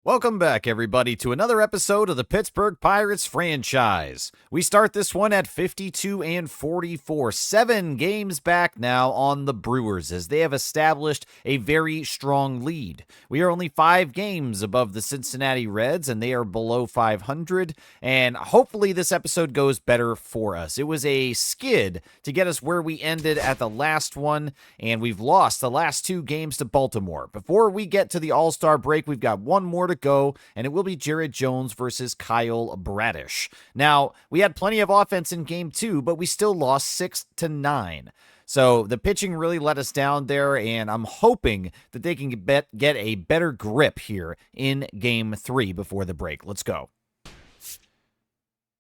Welcome back, everybody, to another episode of the Pittsburgh Pirates franchise. We start this one at 52-44, 7 games back now on the Brewers, as they have established a very strong lead. We are only 5 games above the Cincinnati Reds, and they are below 500, and hopefully this episode goes better for us. It was a skid to get us where we ended at the last one, and we've lost the last 2 games to Baltimore. Before we get to the All-Star break, we've got one more to go, and it will be Jared Jones versus Kyle Bradish. Now, we had plenty of offense in game 2, but we still lost 6-9. So the pitching really let us down there, and I'm hoping that they can get a better grip here in game 3 before the break. Let's go.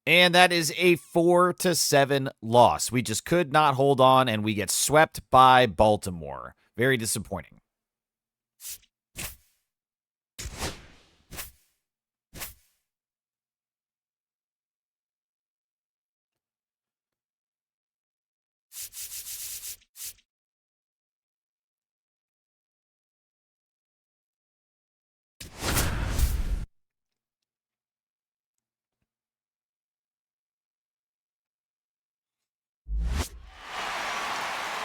And that is a 4-7 loss. We just could not hold on, and we get swept by Baltimore. Very disappointing.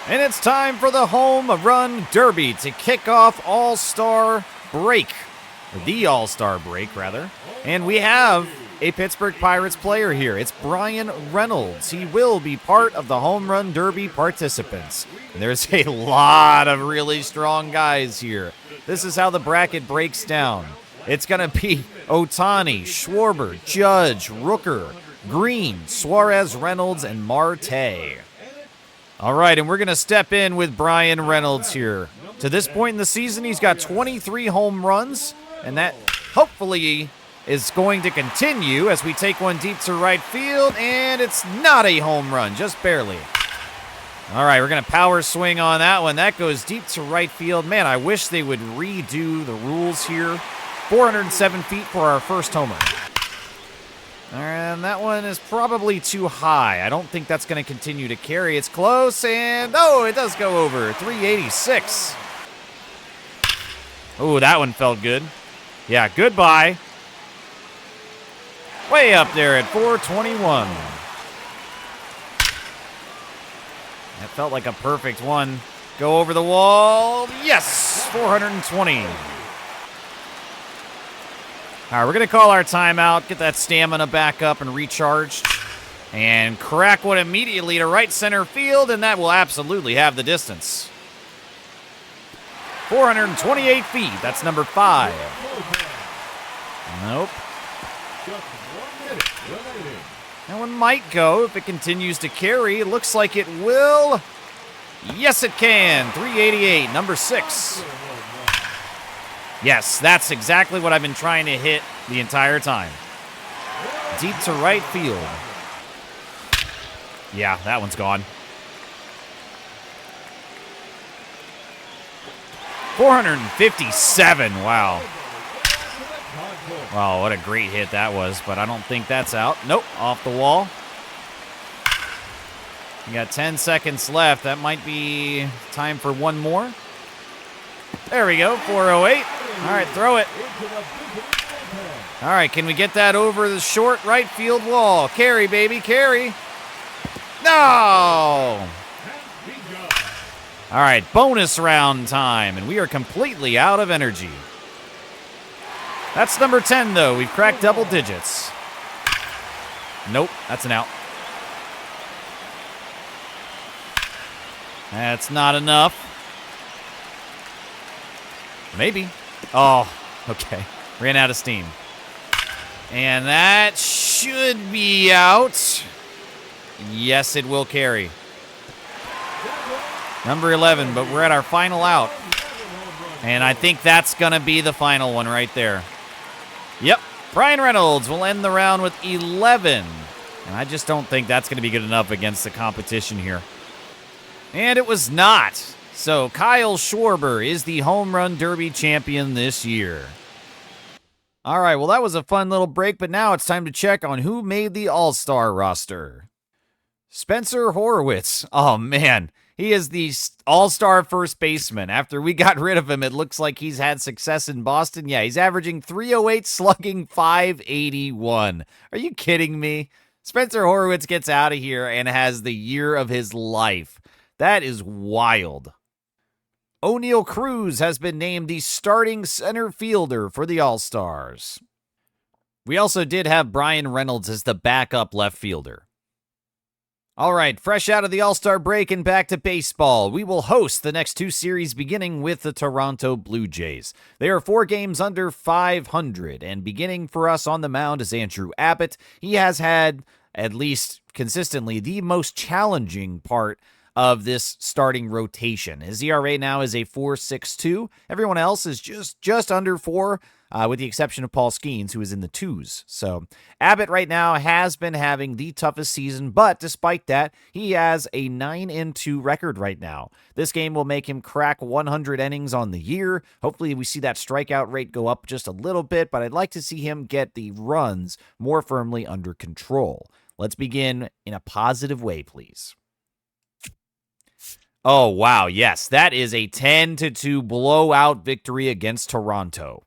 And it's time for the Home Run Derby to kick off All-Star break. The All-Star break, rather. And we have a Pittsburgh Pirates player here. It's Bryan Reynolds. He will be part of the Home Run Derby participants. And there's a lot of really strong guys here. This is how the bracket breaks down. It's going to be Ohtani, Schwarber, Judge, Rooker, Green, Suarez, Reynolds, and Marte. All right, and we're going to step in with Bryan Reynolds here. To this point in the season, he's got 23 home runs, and that hopefully is going to continue as we take one deep to right field, and it's not a home run, just barely. All right, we're going to power swing on that one. That goes deep to right field. Man, I wish they would redo the rules here. 407 feet for our first homer. And that one is probably too high. I don't think that's going to continue to carry. It's close, and oh, it does go over. 386. Oh, that one felt good. Yeah, goodbye. Way up there at 421. That felt like a perfect one. Go over the wall. Yes, 420. All right, we're going to call our timeout, get that stamina back up and recharged, and crack one immediately to right center field, and that will absolutely have the distance. 428 feet. That's number 5. Nope. That one might go if it continues to carry. It looks like it will. Yes, it can. 388, number 6. Yes, that's exactly what I've been trying to hit the entire time. Deep to right field. Yeah, that one's gone. 457, wow. Wow, what a great hit that was, but I don't think that's out. Nope, off the wall. You got 10 seconds left. That might be time for one more. There we go, 408. All right, throw it. All right, can we get that over the short right field wall? Carry, baby, carry. No! All right, bonus round time, and we are completely out of energy. That's number 10, though. We've cracked double digits. Nope, that's an out. That's not enough. Maybe. Oh, okay. Ran out of steam. And that should be out. Yes, it will carry. Number 11, but we're at our final out. And I think that's going to be the final one right there. Yep. Bryan Reynolds will end the round with 11. And I just don't think that's going to be good enough against the competition here. And it was not. So Kyle Schwarber is the Home Run Derby champion this year. All right, well, that was a fun little break, but now it's time to check on who made the All-Star roster. Spencer Horwitz. Oh, man. He is the all-star first baseman. After we got rid of him, it looks like he's had success in Boston. Yeah, he's averaging 308, slugging 581. Are you kidding me? Spencer Horwitz gets out of here and has the year of his life. That is wild. O'Neal Cruz has been named the starting center fielder for the All-Stars. We also did have Brian Reynolds as the backup left fielder. All right, fresh out of the All-Star break and back to baseball. We will host the next two series beginning with the Toronto Blue Jays. They are 4 games under 500, and beginning for us on the mound is Andrew Abbott. He has had, at least consistently, the most challenging part of this starting rotation. His ERA now is a 4.62. Everyone else is just under 4, with the exception of Paul Skeens, who is in the 2s. So Abbott right now has been having the toughest season, but despite that, he has a 9-2 record right now. This game will make him crack 100 innings on the year. Hopefully we see that strikeout rate go up just a little bit, but I'd like to see him get the runs more firmly under control. Let's begin in a positive way, please. Oh, wow, yes, that is a 10-2 blowout victory against Toronto.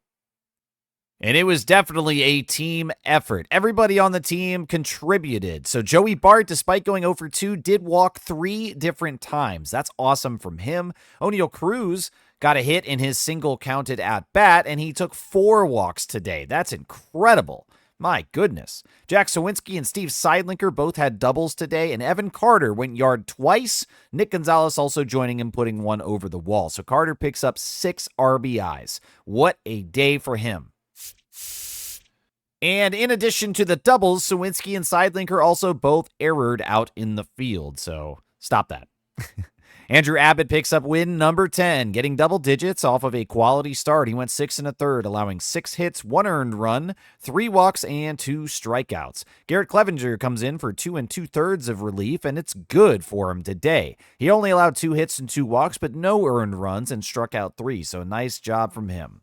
And it was definitely a team effort. Everybody on the team contributed. So Joey Bart, despite going 0-2, did walk 3 different times. That's awesome from him. O'Neal Cruz got a hit in his single counted at bat, and he took 4 walks today. That's incredible. My goodness. Jack Sawinski and Steve Seidlinker both had doubles today, and Evan Carter went yard twice. Nick Gonzalez also joining him, putting 1 over the wall. So Carter picks up 6 RBIs. What a day for him. And in addition to the doubles, Sawinski and Seidlinker also both errored out in the field. So stop that. Andrew Abbott picks up win number 10, getting double digits off of a quality start. He went 6 1/3, allowing 6 hits, 1 earned run, 3 walks, and 2 strikeouts. Garrett Clevenger comes in for 2 2/3 of relief, and it's good for him today. He only allowed 2 hits and 2 walks, but no earned runs and struck out 3, so nice job from him.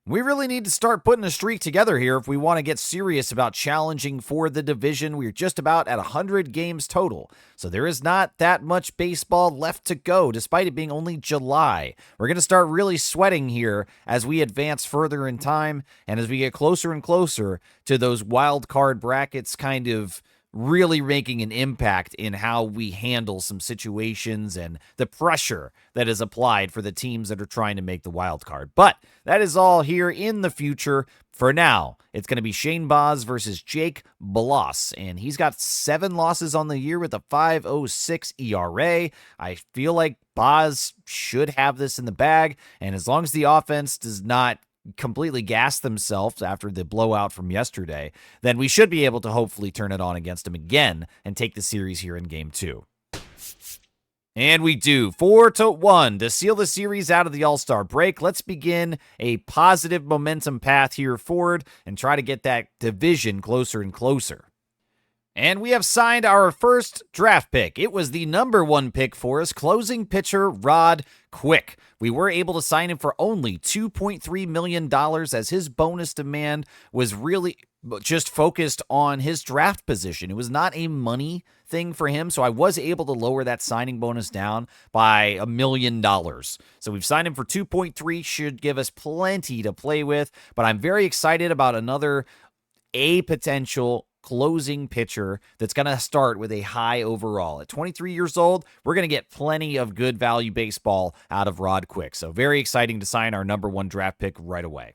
We really need to start putting a streak together here if we want to get serious about challenging for the division. We're just about at 100 games total, so there is not that much baseball left to go, despite it being only July. We're going to start really sweating here as we advance further in time and as we get closer and closer to those wild card brackets kind of really making an impact in how we handle some situations and the pressure that is applied for the teams that are trying to make the wild card. But that is all here in the future. For now, it's going to be Shane Baz versus Jake Bloss, and he's got 7 losses on the year with a 5.06 ERA. I feel like Baz should have this in the bag, and as long as the offense does not completely gas themselves after the blowout from yesterday, then we should be able to hopefully turn it on against them again and take the series here in Game 2. And we do. 4-1 to seal the series out of the All-Star break. Let's begin a positive momentum path here forward and try to get that division closer and closer. And we have signed our first draft pick. It was the number 1 pick for us, closing pitcher Rod Quick. We were able to sign him for only $2.3 million as his bonus demand was really just focused on his draft position. It was not a money thing for him, so I was able to lower that signing bonus down by $1 million. So we've signed him for 2.3, should give us plenty to play with, but I'm very excited about another potential closing pitcher that's going to start with a high overall. At 23 years old, we're going to get plenty of good value baseball out of Rod Quick. So very exciting to sign our number 1 draft pick right away.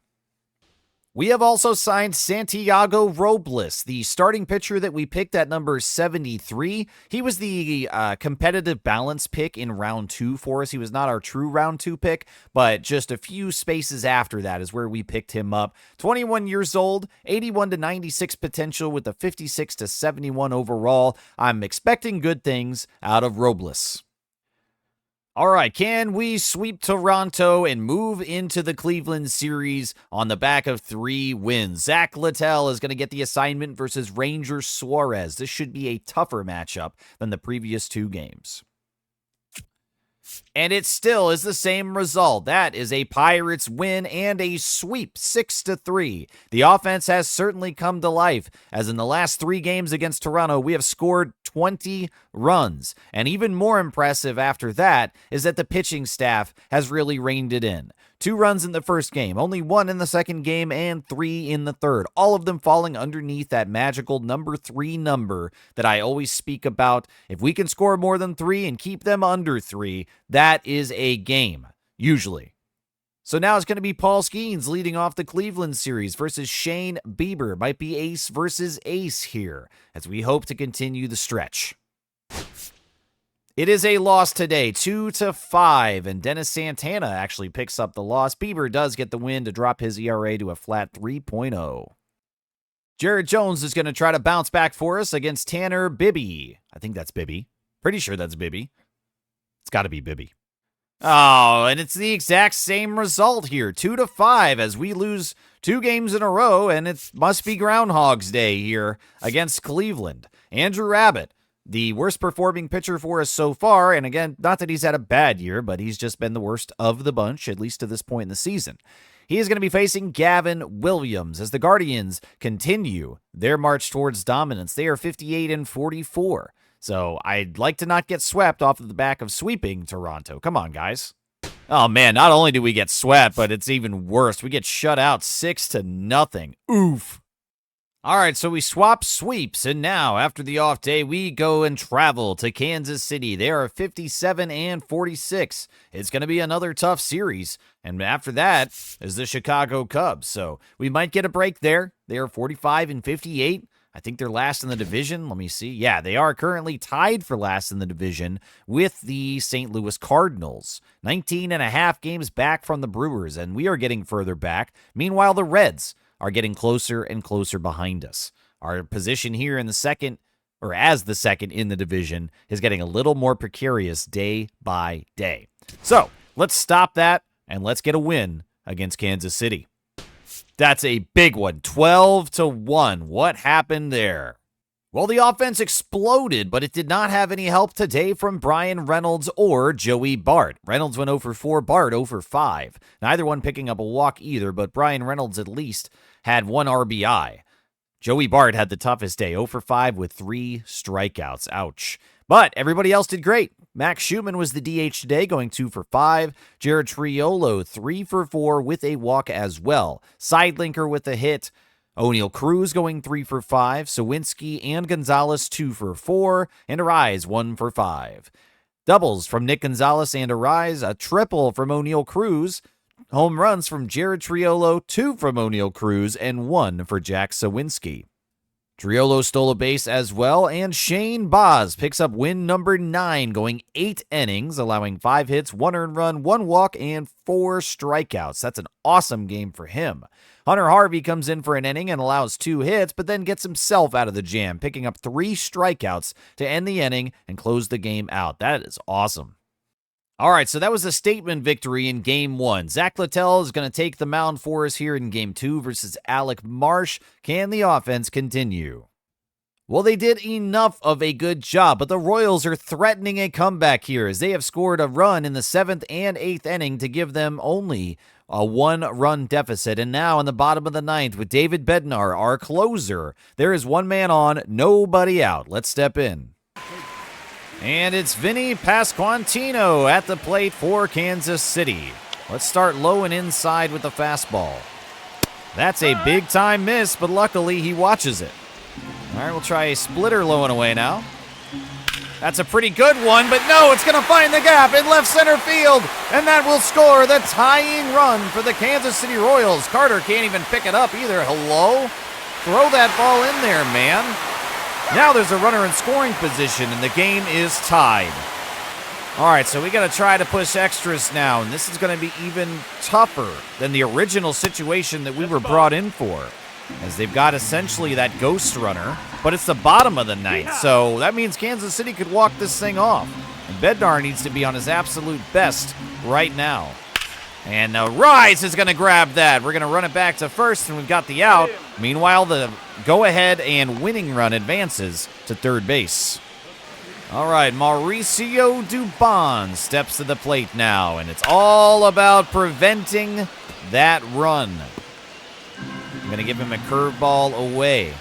We have also signed Santiago Robles, the starting pitcher that we picked at number 73. He was the competitive balance pick in round 2 for us. He was not our true round 2 pick, but just a few spaces after that is where we picked him up. 21 years old, 81-96 potential with a 56-71 overall. I'm expecting good things out of Robles. All right, can we sweep Toronto and move into the Cleveland series on the back of 3 wins? Zach Littell is going to get the assignment versus Ranger Suarez. This should be a tougher matchup than the previous 2 games. And it still is the same result. That is a Pirates win and a sweep, 6-3. The offense has certainly come to life, as in the last 3 games against Toronto, we have scored 20 runs. And even more impressive after that is that the pitching staff has really reined it in. 2 runs in the first game, only 1 in the second game, and 3 in the third. All of them falling underneath that magical number 3 number that I always speak about. If we can score more than 3 and keep them under 3, that is a game, usually. So now it's going to be Paul Skeens leading off the Cleveland series versus Shane Bieber. Might be ace versus ace here, as we hope to continue the stretch. It is a loss today, 2-5, and Dennis Santana actually picks up the loss. Bieber does get the win to drop his ERA to a flat 3.0. Jared Jones is going to try to bounce back for us against Tanner Bibby. I think that's Bibby. Pretty sure that's Bibby. It's got to be Bibby. Oh, and it's the exact same result here, 2-5, as we lose 2 games in a row, and it must be Groundhog's Day here against Cleveland. Andrew Abbott, the worst performing pitcher for us so far, and again, not that he's had a bad year, but he's just been the worst of the bunch, at least to this point in the season. He is going to be facing Gavin Williams as the Guardians continue their march towards dominance. They are 58-44. So I'd like to not get swept off of the back of sweeping Toronto. Come on, guys. Oh, man, not only do we get swept, but it's even worse. We get shut out 6-0. Oof. All right, so we swap sweeps, and now, after the off day, we go and travel to Kansas City. They are 57-46. It's going to be another tough series, and after that is the Chicago Cubs, so we might get a break there. They are 45-58. I think they're last in the division. Let me see. Yeah, they are currently tied for last in the division with the St. Louis Cardinals. 19.5 games back from the Brewers, and we are getting further back. Meanwhile, the Reds are getting closer and closer behind us. Our position here in the second, or as the second in the division, is getting a little more precarious day by day. So let's stop that and let's get a win against Kansas City. That's a big one, 12-1. What happened there? Well, the offense exploded, but it did not have any help today from Brian Reynolds or Joey Bart. Reynolds went 0 for 4, Bart 0 for 5. Neither one picking up a walk either, but Brian Reynolds at least had 1 RBI. Joey Bart had the toughest day, 0 for 5 with 3 strikeouts. Ouch. But everybody else did great. Max Schumann was the DH today, going 2 for 5. Jared Triolo, 3 for 4 with a walk as well. Sidelinker with a hit. O'Neal Cruz going 3 for 5. Sawinski and Gonzalez 2 for 4. And Arise 1 for 5. Doubles from Nick Gonzalez and Arise. A triple from O'Neal Cruz. Home runs from Jared Triolo, 2 from O'Neal Cruz, and 1 for Jack Sawinski. Triolo stole a base as well, and Shane Baz picks up win number 9, going 8 innings, allowing 5 hits, 1 earned run, 1 walk, and 4 strikeouts. That's an awesome game for him. Hunter Harvey comes in for an inning and allows 2 hits, but then gets himself out of the jam, picking up 3 strikeouts to end the inning and close the game out. That is awesome. All right, so that was a statement victory in Game 1. Zach Littell is going to take the mound for us here in Game 2 versus Alec Marsh. Can the offense continue? Well, they did enough of a good job, but the Royals are threatening a comeback here as they have scored a run in the 7th and 8th inning to give them only a 1-run deficit. And now in the bottom of the 9th with David Bednar, our closer, there is 1 man on, nobody out. Let's step in. And it's Vinny Pasquantino at the plate for Kansas City. Let's start low and inside with the fastball. That's a big-time miss, but luckily he watches it. All right, we'll try a splitter low and away now. That's a pretty good one, but no, it's going to find the gap in left center field, and that will score the tying run for the Kansas City Royals. Carter can't even pick it up either. Hello? Throw that ball in there, man. Now there's a runner in scoring position, and the game is tied. All right, so we got to try to push extras now, and this is going to be even tougher than the original situation that we were brought in for, as they've got essentially that ghost runner, but it's the bottom of the 9th, so that means Kansas City could walk this thing off, and Bednar needs to be on his absolute best right now. And Rise is going to grab that. We're going to run it back to first, and we've got the out. Meanwhile, the go-ahead and winning run advances to third base. All right, Mauricio Dubon steps to the plate now, and it's all about preventing that run. I'm going to give him a curveball away.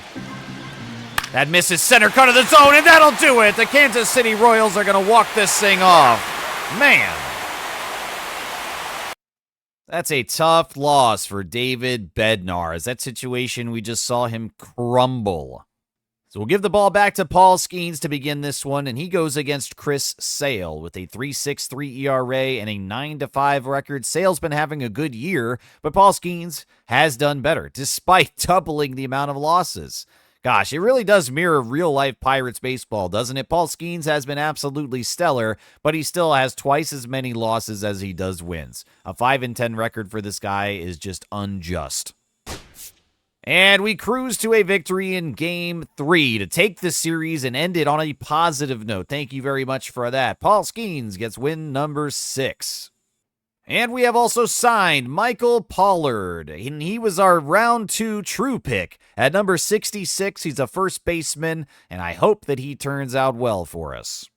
That misses center cut of the zone, and that'll do it. The Kansas City Royals are going to walk this thing off. Man. That's a tough loss for David Bednar. As that situation, we just saw him crumble. So we'll give the ball back to Paul Skeens to begin this one, and he goes against Chris Sale with a 3.63 ERA and a 9-5 record. Sale's been having a good year, but Paul Skeens has done better, despite doubling the amount of losses. Gosh, it really does mirror real-life Pirates baseball, doesn't it? Paul Skeens has been absolutely stellar, but he still has twice as many losses as he does wins. A 5-10 record for this guy is just unjust. And we cruise to a victory in Game 3 to take the series and end it on a positive note. Thank you very much for that. Paul Skeens gets win number 6. And we have also signed Michael Pollard, and he was our round 2 true pick. At number 66, he's a first baseman, and I hope that he turns out well for us.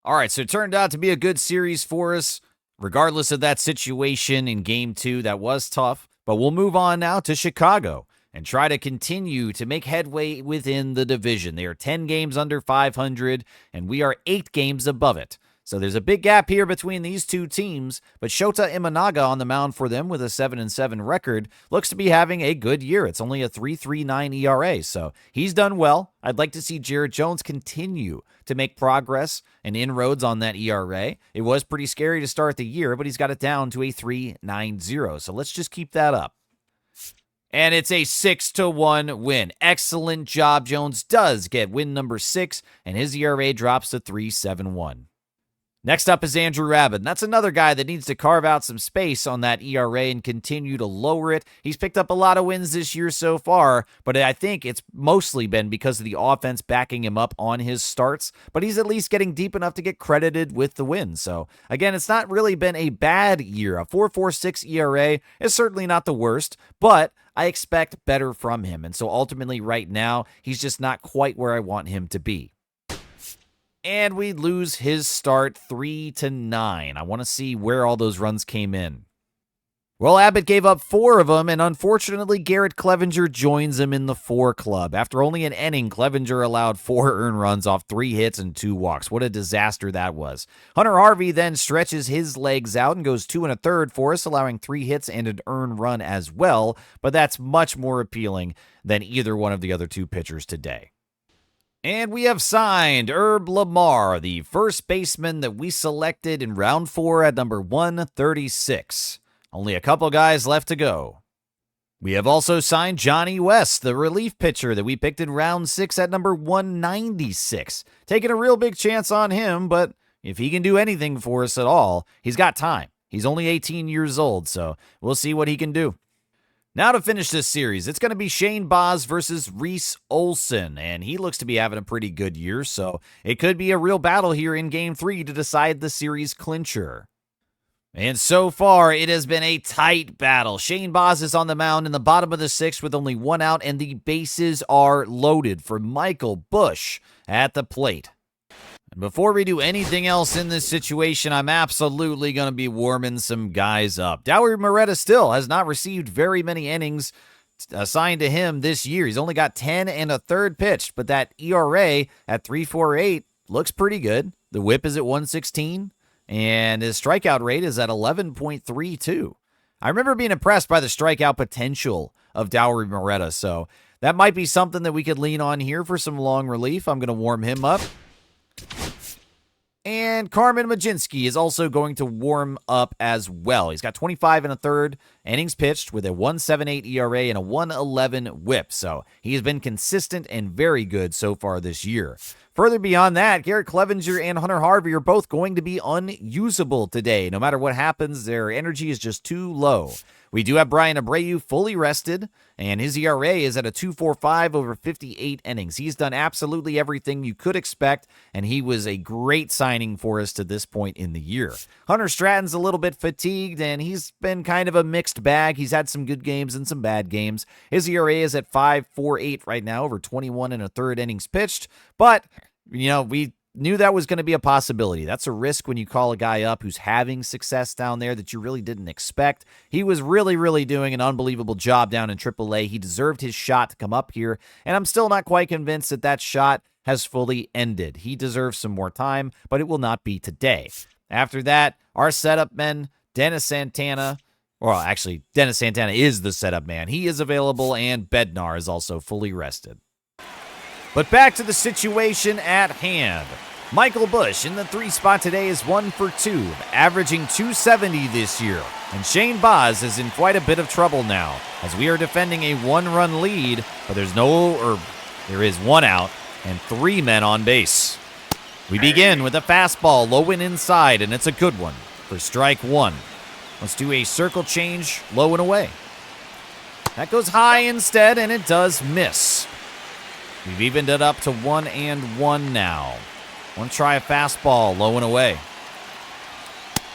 All right, so it turned out to be a good series for us, regardless of that situation in Game 2. That was tough, but we'll move on now to Chicago and try to continue to make headway within the division. They are 10 games under 500, and we are 8 games above it. So there's a big gap here between these two teams, but Shota Imanaga on the mound for them with a 7-7 record looks to be having a good year. It's only a 3.39 ERA, so he's done well. I'd like to see Jared Jones continue to make progress and inroads on that ERA. It was pretty scary to start the year, but he's got it down to a 3.90, so let's just keep that up. And it's a 6-1 win. Excellent job. Jones does get win number 6, and his ERA drops to 3.71. Next up is Andrew Abbott. That's another guy that needs to carve out some space on that ERA and continue to lower it. He's picked up a lot of wins this year so far, but I think it's mostly been because of the offense backing him up on his starts, but he's at least getting deep enough to get credited with the win. So again, it's not really been a bad year. A 4.46 ERA is certainly not the worst, but I expect better from him. And so ultimately right now, he's just not quite where I want him to be. And we lose his start 3-9. I want to see where all those runs came in. Well, Abbott gave up 4 of them, and unfortunately, Garrett Clevenger joins him in the 4 club. After only an inning, Clevenger allowed 4 earned runs off 3 hits and 2 walks. What a disaster that was. Hunter Harvey then stretches his legs out and goes 2 1/3 for us, allowing 3 hits and an earned run as well, but that's much more appealing than either one of the other 2 pitchers today. And we have signed Herb Lamar, the first baseman that we selected in round 4 at number 136. Only a couple guys left to go. We have also signed Johnny West, the relief pitcher that we picked in round 6 at number 196. Taking a real big chance on him, but if he can do anything for us at all, he's got time. He's only 18 years old, so we'll see what he can do. Now to finish this series, it's going to be Shane Baz versus Reese Olson, and he looks to be having a pretty good year, so it could be a real battle here in Game 3 to decide the series clincher. And so far, it has been a tight battle. Shane Baz is on the mound in the bottom of the 6th with only 1 out, and the bases are loaded for Michael Busch at the plate. And before we do anything else in this situation, I'm absolutely going to be warming some guys up. Dowery Moretta still has not received very many innings assigned to him this year. He's only got 10 1/3 pitched, but that ERA at 3.48 looks pretty good. The whip is at 116, and his strikeout rate is at 11.32. I remember being impressed by the strikeout potential of Dowery Moretta, so that might be something that we could lean on here for some long relief. I'm going to warm him up. And Carmen Majinski is also going to warm up as well. He's got 25 1/3 innings pitched with a 1.78 ERA and a 1.11 whip. So he has been consistent and very good so far this year. Further beyond that, Garrett Clevenger and Hunter Harvey are both going to be unusable today. No matter what happens, their energy is just too low. We do have Brian Abreu fully rested, and his ERA is at a 2.45 over 58 innings. He's done absolutely everything you could expect, and he was a great signing for us to this point in the year. Hunter Stratton's a little bit fatigued, and he's been kind of a mixed bag. He's had some good games and some bad games. His ERA is at 5.48 right now over 21 1/3 innings pitched, but we knew that was going to be a possibility. That's a risk when you call a guy up who's having success down there that you really didn't expect. He was really, really doing an unbelievable job down in AAA. He deserved his shot to come up here, and I'm still not quite convinced that that shot has fully ended. He deserves some more time, but it will not be today. After that, our setup men, Dennis Santana. Well, actually, Dennis Santana is the setup man. He is available, and Bednar is also fully rested. But back to the situation at hand. Michael Busch in the 3 spot today is 1 for 2, averaging .270 this year. And Shane Baz is in quite a bit of trouble now, as we are defending a 1-run lead, but there is 1 out and 3 men on base. We begin with a fastball low and inside, and it's a good one for strike 1. Let's do a circle change low and away. That goes high instead, and it does miss. We've evened it up to 1-1 now. Want to try a fastball low and away.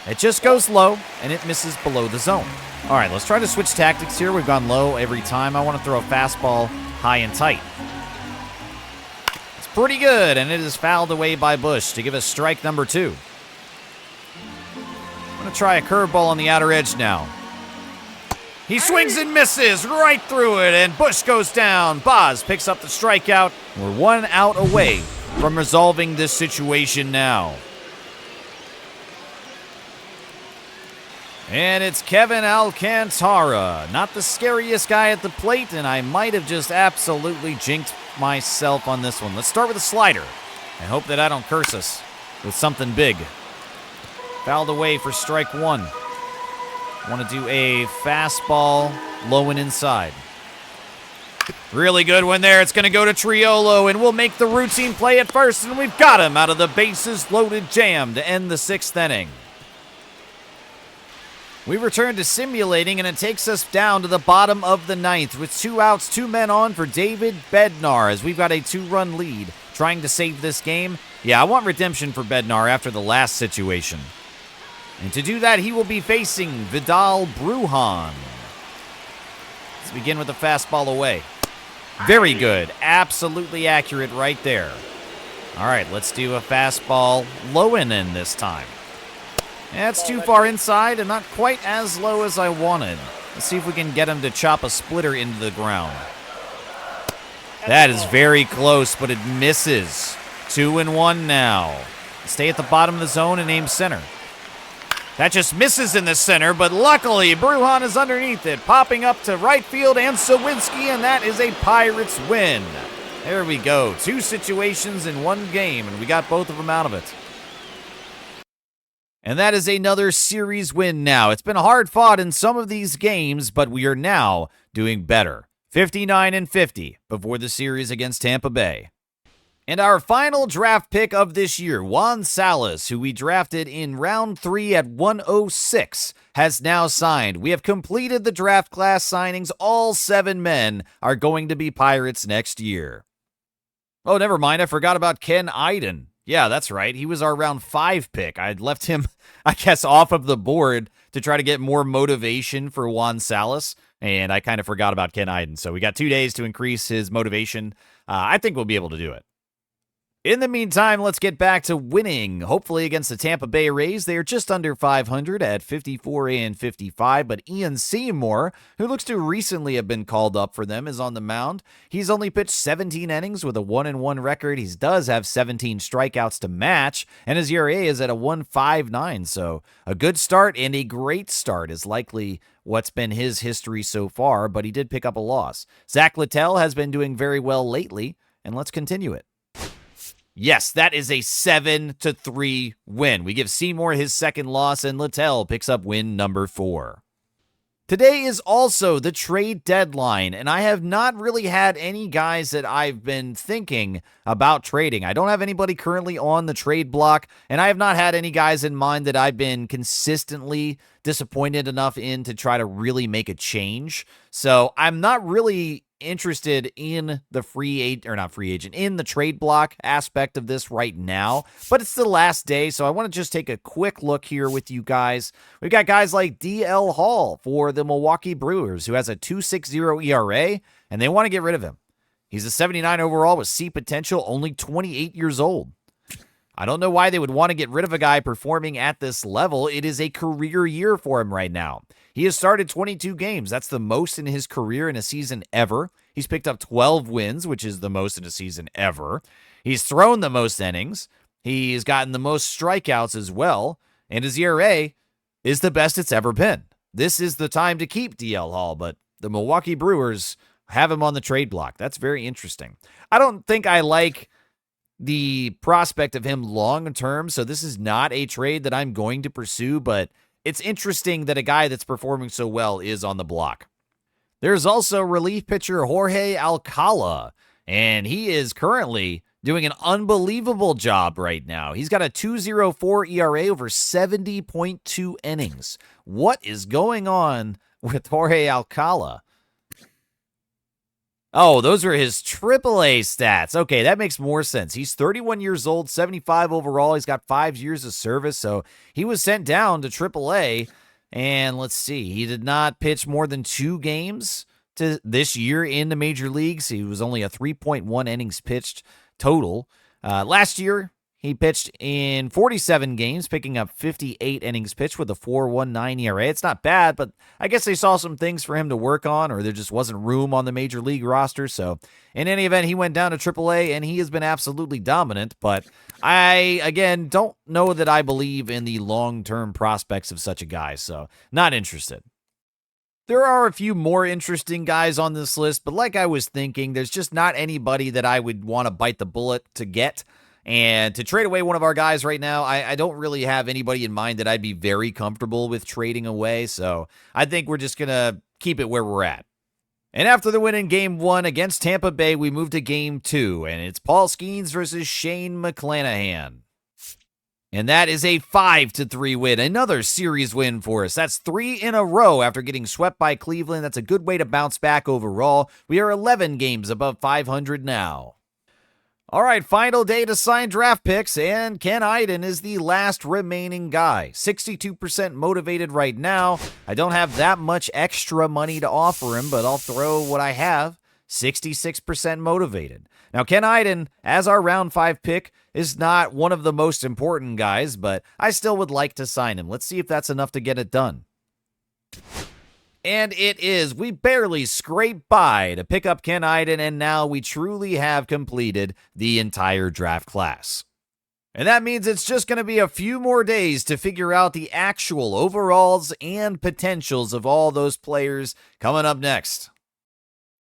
It just goes low, and it misses below the zone. All right, let's try to switch tactics here. We've gone low every time. I want to throw a fastball high and tight. It's pretty good, and it is fouled away by Busch to give us strike number 2. I'm going to try a curveball on the outer edge now. He swings and misses right through it, and Busch goes down. Baz picks up the strikeout. We're 1 out away from resolving this situation now. And it's Kevin Alcantara. Not the scariest guy at the plate, and I might have just absolutely jinxed myself on this one. Let's start with a slider and hope that I don't curse us with something big. Fouled away for strike 1. Want to do a fastball low and inside. Really good one there. It's going to go to Triolo, and we'll make the routine play at first, and we've got him out of the bases loaded jam to end the 6th inning. We return to simulating, and it takes us down to the bottom of the 9th with 2 outs, 2 men on for David Bednar, as we've got a 2-run lead trying to save this game. Yeah, I want redemption for Bednar after the last situation. And to do that, he will be facing Vidal Brujan. Let's begin with the fastball away. Very good. Absolutely accurate right there. All right, let's do a fastball low and in this time. That's too far inside and not quite as low as I wanted. Let's see if we can get him to chop a splitter into the ground. That is very close, but it misses. 2-1 now. Stay at the bottom of the zone and aim center. That just misses in the center, but luckily Brujan is underneath it, popping up to right field and Sawinski, and that is a Pirates win. There we go. 2 situations in 1 game, and we got both of them out of it. And that is another series win now. It's been hard fought in some of these games, but we are now doing better. 59-50 before the series against Tampa Bay. And our final draft pick of this year, Juan Salas, who we drafted in round 3 at 106, has now signed. We have completed the draft class signings. All 7 men are going to be Pirates next year. Oh, never mind. I forgot about Ken Iden. Yeah, that's right. He was our round 5 pick. I'd left him, I guess, off of the board to try to get more motivation for Juan Salas, and I kind of forgot about Ken Iden. So we got 2 days to increase his motivation. I think we'll be able to do it. In the meantime, let's get back to winning, hopefully against the Tampa Bay Rays. They are just under 500 at 54-55, but Ian Seymour, who looks to recently have been called up for them, is on the mound. He's only pitched 17 innings with a 1-1 record. He does have 17 strikeouts to match, and his ERA is at a 1.59, so a good start and a great start is likely what's been his history so far, but he did pick up a loss. Zach Littell has been doing very well lately, and let's continue it. Yes, that is a 7-3 win. We give Seymour his second loss, and Littell picks up win number 4. Today is also the trade deadline, and I have not really had any guys that I've been thinking about trading. I don't have anybody currently on the trade block, and I have not had any guys in mind that I've been consistently disappointed enough in to try to really make a change. So I'm not really interested in the in the trade block aspect of this right now, but it's the last day, so I want to just take a quick look here with you guys. We've got guys like DL Hall for the Milwaukee Brewers, who has a 2.60 ERA, and they want to get rid of him. He's a 79 overall with C potential, only 28 years old. I don't know why they would want to get rid of a guy performing at this level. It is a career year for him right now. He has started 22 games. That's the most in his career in a season ever. He's picked up 12 wins, which is the most in a season ever. He's thrown the most innings. He's gotten the most strikeouts as well. And his ERA is the best it's ever been. This is the time to keep DL Hall, but the Milwaukee Brewers have him on the trade block. That's very interesting. I don't think I like the prospect of him long term, so this is not a trade that I'm going to pursue, but it's interesting that a guy that's performing so well is on the block. There's also relief pitcher Jorge Alcala, and he is currently doing an unbelievable job right now. He's got a 2.04 ERA over 70.2 innings. What is going on with Jorge Alcala? Oh, those are his AAA stats. Okay, that makes more sense. He's 31 years old, 75 overall. He's got 5 years of service, so he was sent down to AAA. And let's see, he did not pitch more than 2 games to this year in the major leagues. He was only a 3.1 innings pitched total. Last year, he pitched in 47 games, picking up 58 innings pitched with a 4.19 ERA. It's not bad, but I guess they saw some things for him to work on, or there just wasn't room on the major league roster. So in any event, he went down to AAA, and he has been absolutely dominant. But I, again, don't know that I believe in the long-term prospects of such a guy, so not interested. There are a few more interesting guys on this list, but like I was thinking, there's just not anybody that I would want to bite the bullet to get. And to trade away one of our guys right now, I don't really have anybody in mind that I'd be very comfortable with trading away. So I think we're just going to keep it where we're at. And after the win in Game 1 against Tampa Bay, we move to Game 2. And it's Paul Skeens versus Shane McClanahan. And that is a 5-3 win. Another series win for us. That's 3 in a row after getting swept by Cleveland. That's a good way to bounce back overall. We are 11 games above 500 now. All right, final day to sign draft picks, and Ken Iden is the last remaining guy. 62% motivated right now. I don't have that much extra money to offer him, but I'll throw what I have. 66% motivated. Now, Ken Iden, as our round 5 pick, is not one of the most important guys, but I still would like to sign him. Let's see if that's enough to get it done. And it is. We barely scraped by to pick up Ken Iden, and now we truly have completed the entire draft class. And that means it's just going to be a few more days to figure out the actual overalls and potentials of all those players coming up next.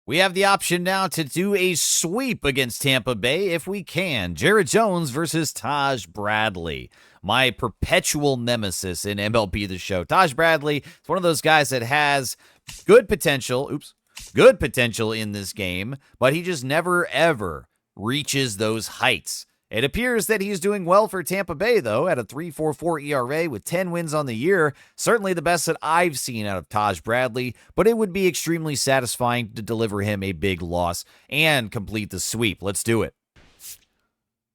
We have the option now to do a sweep against Tampa Bay if we can. Jared Jones versus Taj Bradley, my perpetual nemesis in MLB The Show. Taj Bradley is one of those guys that has good potential in this game, but he just never, ever reaches those heights. It appears that he's doing well for Tampa Bay, though, at a 3.44 ERA with 10 wins on the year. Certainly the best that I've seen out of Taj Bradley, but it would be extremely satisfying to deliver him a big loss and complete the sweep. Let's do it.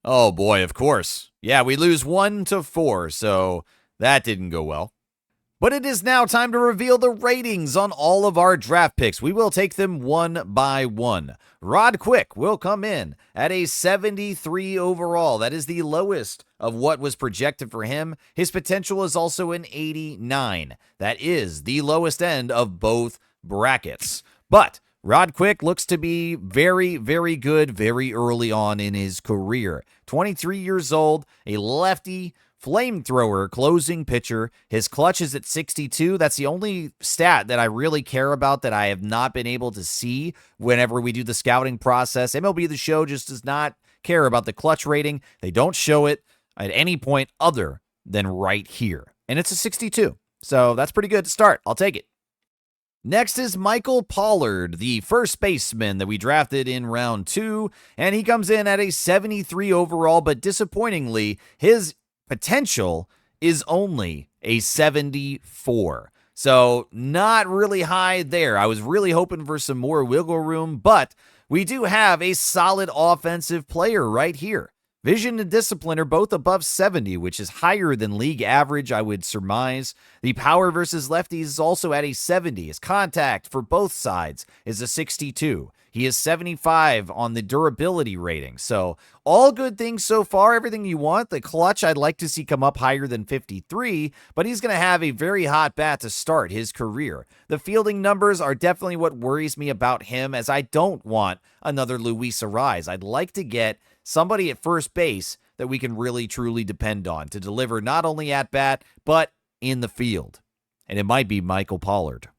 Oh, boy, of course. Yeah, we lose 1-4, so that didn't go well. But it is now time to reveal the ratings on all of our draft picks. We will take them one by one. Rod Quick will come in at a 73 overall. That is the lowest of what was projected for him. His potential is also an 89. That is the lowest end of both brackets. But Rod Quick looks to be very, very good very early on in his career. 23 years old, a lefty, flamethrower closing pitcher. His clutch is at 62. That's the only stat that I really care about that I have not been able to see whenever we do the scouting process. MLB The Show just does not care about the clutch rating. They don't show it at any point other than right here. And it's a 62. So that's pretty good to start. I'll take it. Next is Michael Pollard, the first baseman that we drafted in round 2. And he comes in at a 73 overall, but disappointingly, his potential is only a 74. So not really high there. I was really hoping for some more wiggle room, but we do have a solid offensive player right here. Vision and discipline are both above 70, which is higher than league average, I would surmise. The power versus lefties is also at a 70. His contact for both sides is a 62. He is 75 on the durability rating. So all good things so far, everything you want. The clutch I'd like to see come up higher than 53, but he's going to have a very hot bat to start his career. The fielding numbers are definitely what worries me about him, as I don't want another Luis Arraez. I'd like to get somebody at first base that we can really truly depend on to deliver not only at bat, but in the field. And it might be Michael Pollard.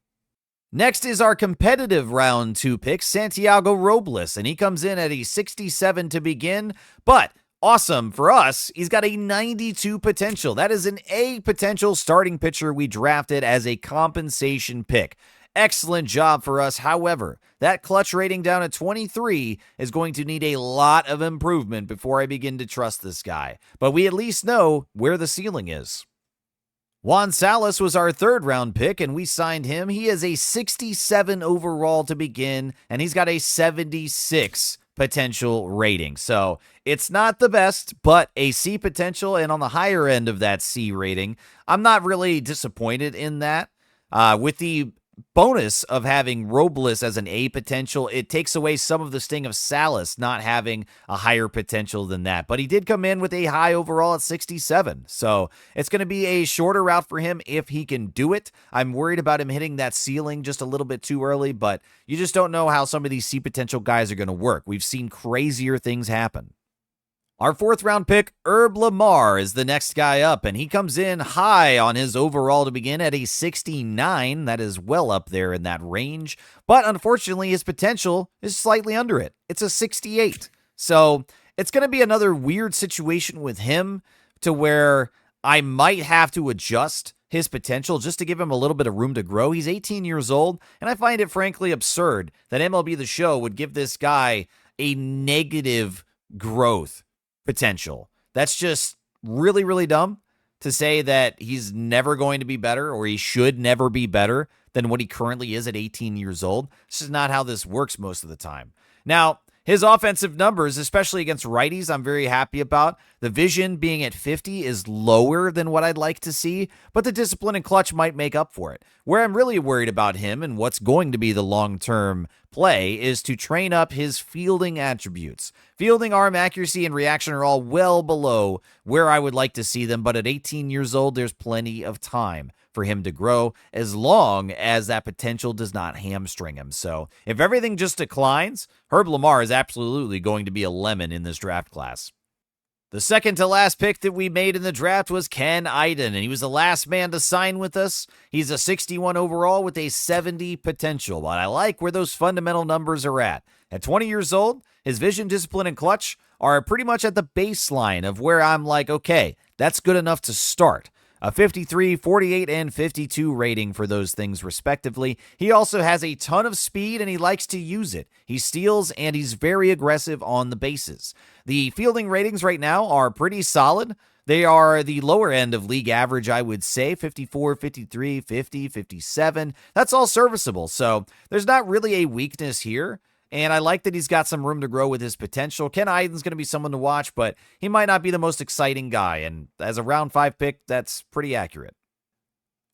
Next is our competitive round 2 pick, Santiago Robles, and he comes in at a 67 to begin, but awesome for us, he's got a 92 potential. That is an A potential starting pitcher we drafted as a compensation pick. Excellent job for us. However, that clutch rating down at 23 is going to need a lot of improvement before I begin to trust this guy, but we at least know where the ceiling is. Juan Salas was our 3rd round pick, and we signed him. He is a 67 overall to begin, and he's got a 76 potential rating. So it's not the best, but a C potential, and on the higher end of that C rating. I'm not really disappointed in that. With the bonus of having Robles as an A potential, it takes away some of the sting of Salas not having a higher potential than that. But he did come in with a high overall at 67. So it's going to be a shorter route for him if he can do it. I'm worried about him hitting that ceiling just a little bit too early, but you just don't know how some of these C potential guys are going to work. We've seen crazier things happen. Our 4th round pick, Herb Lamar, is the next guy up, and he comes in high on his overall to begin at a 69. That is well up there in that range, but unfortunately his potential is slightly under it. It's a 68. So it's going to be another weird situation with him to where I might have to adjust his potential just to give him a little bit of room to grow. He's 18 years old, and I find it frankly absurd that MLB The Show would give this guy a negative growth potential. That's just really, really dumb to say that he's never going to be better or he should never be better than what he currently is at 18 years old. This is not how this works most of the time. Now, his offensive numbers, especially against righties, I'm very happy about. The vision being at 50 is lower than what I'd like to see, but the discipline and clutch might make up for it. Where I'm really worried about him and what's going to be the long-term play is to train up his fielding attributes. Fielding, arm accuracy, and reaction are all well below where I would like to see them, but at 18 years old, there's plenty of time for him to grow as long as that potential does not hamstring him. So if everything just declines, Herb Lamar is absolutely going to be a lemon in this draft class. The second to last pick that we made in the draft was Ken Iden, and he was the last man to sign with us. He's a 61 overall with a 70 potential, but I like where those fundamental numbers are at. At 20 years old, his vision, discipline, and clutch are pretty much at the baseline of where I'm like, okay, that's good enough to start. A 53, 48, and 52 rating for those things respectively. He also has a ton of speed and he likes to use it. He steals and he's very aggressive on the bases. The fielding ratings right now are pretty solid. They are the lower end of league average, I would say, 54, 53, 50, 57. That's all serviceable, so there's not really a weakness here. And I like that he's got some room to grow with his potential. Ken Iden's going to be someone to watch, but he might not be the most exciting guy. And as a round 5 pick, that's pretty accurate.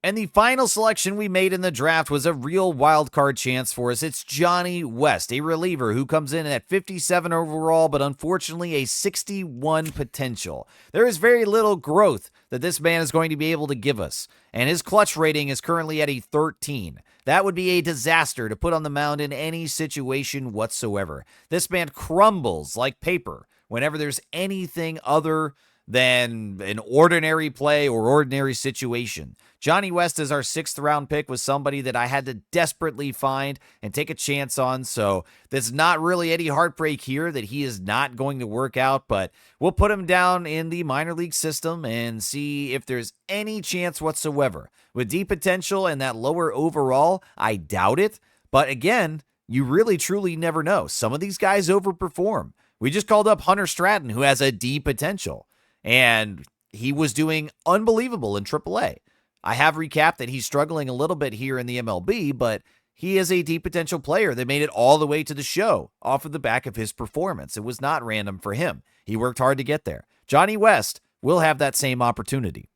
And the final selection we made in the draft was a real wild card chance for us. It's Johnny West, a reliever who comes in at 57 overall, but unfortunately a 61 potential. There is very little growth that this man is going to be able to give us, and his clutch rating is currently at a 13. That would be a disaster to put on the mound in any situation whatsoever. This man crumbles like paper whenever there's anything other than an ordinary play or ordinary situation. Johnny West is our 6th round pick, was somebody that I had to desperately find and take a chance on. So there's not really any heartbreak here that he is not going to work out, but we'll put him down in the minor league system and see if there's any chance whatsoever. With deep potential and that lower overall, I doubt it. But again, you really truly never know. Some of these guys overperform. We just called up Hunter Stratton, who has a D potential, and he was doing unbelievable in AAA. I have recapped that he's struggling a little bit here in the MLB, but he is a deep potential player that made it all the way to the show off of the back of his performance. It was not random for him. He worked hard to get there. Johnny West will have that same opportunity.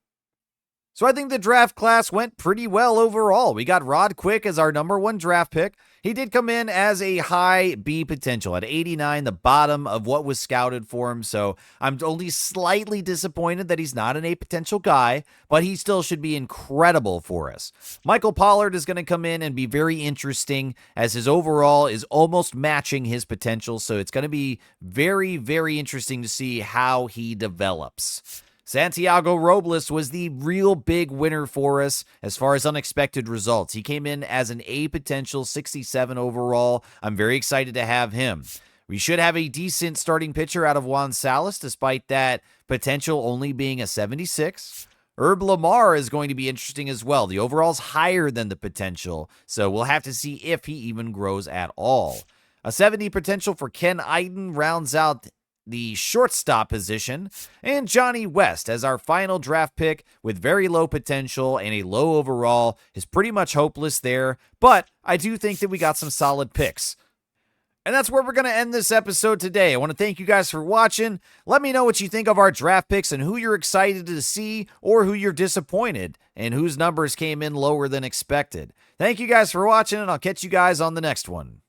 So I think the draft class went pretty well overall. We got Rod Quick as our number 1 draft pick. He did come in as a high B potential at 89, the bottom of what was scouted for him. So I'm only slightly disappointed that he's not an A potential guy, but he still should be incredible for us. Michael Pollard is going to come in and be very interesting as his overall is almost matching his potential. So it's going to be very, very interesting to see how he develops. Santiago Robles was the real big winner for us as far as unexpected results. He came in as an A potential, 67 overall. I'm very excited to have him. We should have a decent starting pitcher out of Juan Salas, despite that potential only being a 76. Herb Lamar is going to be interesting as well. The overall's higher than the potential, so we'll have to see if he even grows at all. A 70 potential for Ken Iden rounds out the shortstop position, and Johnny West as our final draft pick with very low potential and a low overall is pretty much hopeless there, but I do think that we got some solid picks. And that's where we're going to end this episode today. I want to thank you guys for watching. Let me know what you think of our draft picks and who you're excited to see or who you're disappointed and whose numbers came in lower than expected. Thank you guys for watching, and I'll catch you guys on the next one.